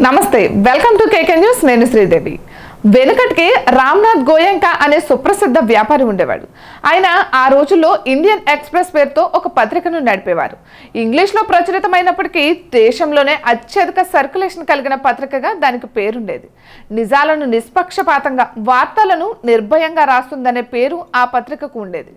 నమస్తే welcome to KK news నేను శ్రీదేవి వెనుకటికి రామ్నాథ్ గోయంకా అనే సుప్రసిద్ధ వ్యాపారి ఉండేవాడు. ఆయన ఆ రోజుల్లో ఇండియన్ ఎక్స్ప్రెస్ పేరుతో ఒక పత్రికను నడిపేవారు. ఇంగ్లీష్లో ప్రచురితమైనప్పటికీ దేశంలోనే అత్యధిక సర్క్యులేషన్ కలిగిన పత్రికగా దానికి పేరుండేది. నిజాలను నిష్పక్షపాతంగా వార్తలను నిర్భయంగా రాస్తుందనే పేరు ఆ పత్రికకు ఉండేది.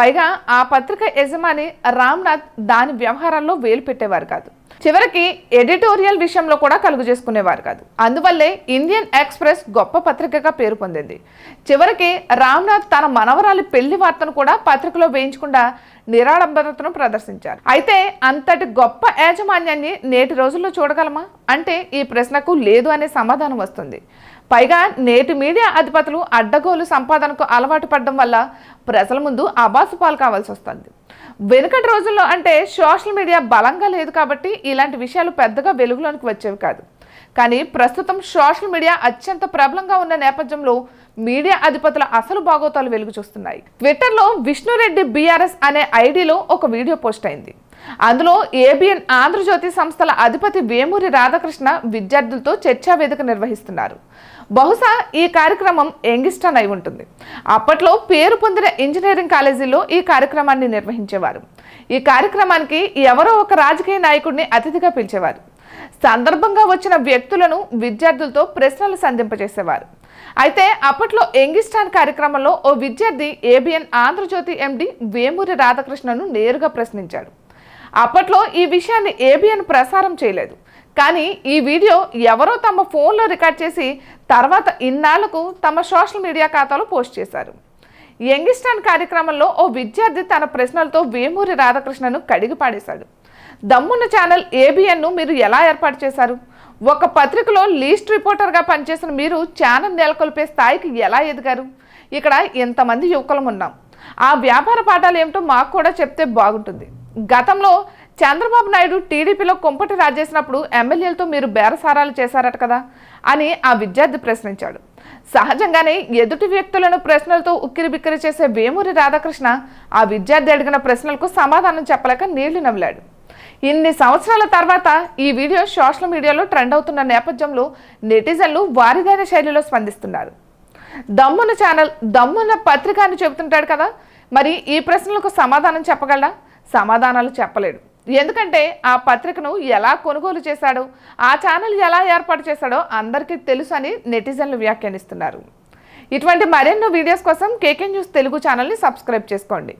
పైగా ఆ పత్రిక యజమాని రామ్నాథ్ దాని వ్యవహారాల్లో వేలు పెట్టేవారు కాదు. చివరికి ఎడిటోరియల్ విషయంలో కూడా కలుగు చేసుకునేవారు కాదు. అందువల్లే ఇండియన్ ఎక్స్ప్రెస్ గొప్ప పత్రికగా పేరు పొందింది. చివరికి రామ్నాథ్ తన మనవరాలి పెళ్లి వార్తను కూడా పత్రికలో వేయించకుండా నిరాడంబరతను ప్రదర్శించారు. అయితే అంతటి గొప్ప యాజమాన్యాన్ని నేటి రోజుల్లో చూడగలమా అంటే ఈ ప్రశ్నకు లేదు అనే సమాధానం వస్తుంది. పైగా నేటి మీడియా అధిపతులు అడ్డగోలు సంపాదనకు అలవాటు పడడం వల్ల ప్రజల ముందు అబాసు పాలు కావాల్సి వస్తుంది. వెనుకటి రోజుల్లో అంటే సోషల్ మీడియా బలంగా లేదు కాబట్టి ఇలాంటి విషయాలు పెద్దగా వెలుగులోనికి వచ్చేవి కాదు. కానీ ప్రస్తుతం సోషల్ మీడియా అత్యంత ప్రబలంగా ఉన్న నేపథ్యంలో మీడియా అధిపతుల అసలు బాగోతాలు వెలుగు చూస్తున్నాయి. ట్విట్టర్లో విష్ణురెడ్డి బీఆర్ఎస్ అనే ఐడిలో ఒక వీడియో పోస్ట్ అయింది. అందులో ఏబిఎన్ ఆంధ్రజ్యోతి సంస్థల అధిపతి వేమూరి రాధాకృష్ణ విద్యార్థులతో చర్చా వేదిక నిర్వహిస్తున్నారు. బహుశా ఈ కార్యక్రమం యంగిస్టన్ అయి ఉంటుంది. అప్పట్లో పేరు పొందిన ఇంజనీరింగ్ కాలేజీల్లో ఈ కార్యక్రమాన్ని నిర్వహించేవారు. ఈ కార్యక్రమానికి ఎవరో ఒక రాజకీయ నాయకుడిని అతిథిగా పిలిచేవారు. సందర్భంగా వచ్చిన వ్యక్తులను విద్యార్థులతో ప్రశ్నలు సంధింపజేసేవారు. అయితే అప్పట్లో యంగిస్టాన్ కార్యక్రమంలో ఓ విద్యార్థి ఏబిఎన్ ఆంధ్రజ్యోతి ఎండి వేమూరి రాధాకృష్ణను నేరుగా ప్రశ్నించాడు. అప్పట్లో ఈ విషయాన్ని ఏబిఎన్ ప్రసారం చేయలేదు. కానీ ఈ వీడియో ఎవరో తమ ఫోన్లో రికార్డ్ చేసి తర్వాత ఇన్నాళ్లకు తమ సోషల్ మీడియా ఖాతాలో పోస్ట్ చేశారు. యంగిస్టాన్ కార్యక్రమంలో ఓ విద్యార్థి తన ప్రశ్నలతో వేమూరి రాధాకృష్ణను కడిగి పాడేశాడు. దమ్మున్న ఛానల్ ఏబిఎన్ను మీరు ఎలా ఏర్పాటు చేశారు? ఒక పత్రికలో లీస్ట్ రిపోర్టర్గా పనిచేసిన మీరు ఛానల్ నెలకొల్పే స్థాయికి ఎలా ఎదిగారు? ఇక్కడ ఎంతమంది యువకులం ఉన్నాం. ఆ వ్యాపార పాఠాలు ఏమిటో మాకు కూడా చెప్తే బాగుంటుంది. గతంలో చంద్రబాబు నాయుడు టీడీపీలో కుంపటి రాజేసినప్పుడు ఎమ్మెల్యేలతో మీరు బేరసారాలు చేశారట కదా అని ఆ విద్యార్థి ప్రశ్నించాడు. సహజంగానే ఎదుటి వ్యక్తులను ప్రశ్నలతో ఉక్కిరిబిక్కిరి చేసే వేమూరి రాధాకృష్ణ ఆ విద్యార్థి అడిగిన ప్రశ్నలకు సమాధానం చెప్పలేక నీళ్లు నవ్వాడు. ఇన్ని సంవత్సరాల తర్వాత ఈ వీడియో సోషల్ మీడియాలో ట్రెండ్ అవుతున్న నేపథ్యంలో నెటిజన్లు వారిదైన శైలిలో స్పందిస్తున్నారు. దమ్మున ఛానల్ దమ్మున పత్రిక అని చెబుతుంటాడు కదా, మరి ఈ ప్రశ్నలకు సమాధానం చెప్పగలరా? సమాధానాలు చెప్పలేడు. ఎందుకంటే ఆ పత్రికను ఎలా కొనుగోలు చేశాడో, ఆ ఛానల్ ఎలా ఏర్పాటు చేశాడో అందరికీ తెలుసు అని నెటిజన్లు వ్యాఖ్యానిస్తున్నారు. ఇటువంటి మరెన్నో వీడియోస్ కోసం కేకే న్యూస్ తెలుగు ఛానల్ని సబ్స్క్రైబ్ చేసుకోండి.